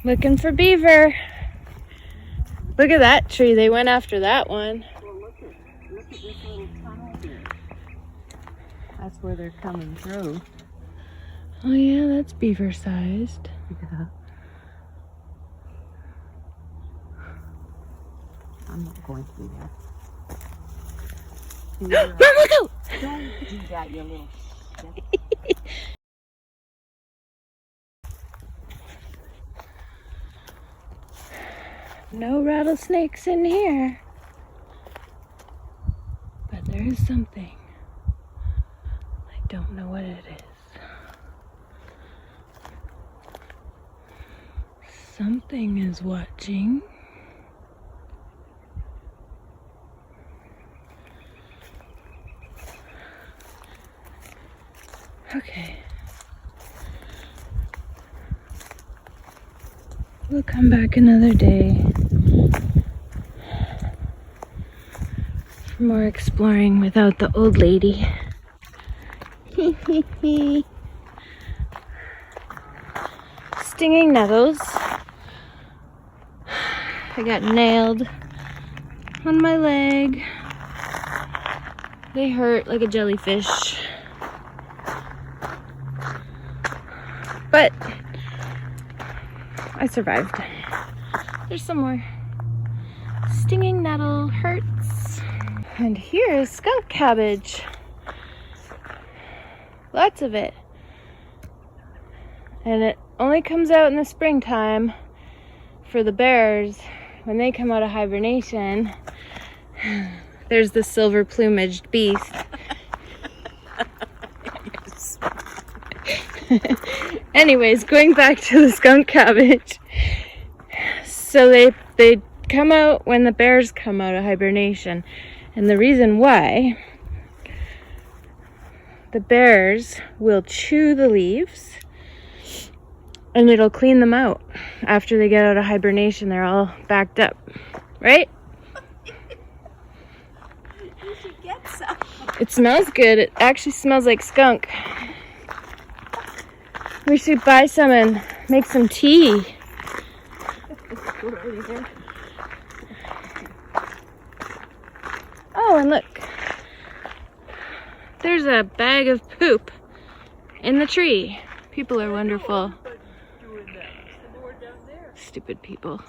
Looking for beaver. Look at that tree. They went after that one. Well, look at this little tunnel here. That's where they're coming through. Oh yeah, that's beaver sized. Yeah. I'm not going to do that. Run, look out! Don't do that, you little shit. No rattlesnakes in here. But there is something. I don't know what it is. Something is watching. Okay. We'll come back another day for more exploring without the old lady. Stinging nettles. I got nailed on my leg. They hurt like a jellyfish. But I survived. There's some more. Stinging nettle hurts. And here is skunk cabbage. Lots of it. And it only comes out in the springtime for the bears. When they come out of hibernation, there's the silver plumaged beast. Anyways, going back to the skunk cabbage. So they come out when the bears come out of hibernation. And the reason why, the bears will chew the leaves and it'll clean them out. After they get out of hibernation, they're all backed up, right? You should get some. It smells good. It actually smells like skunk. We should buy some and make some tea. Oh, and look. There's a bag of poop in the tree. People are wonderful. Stupid people.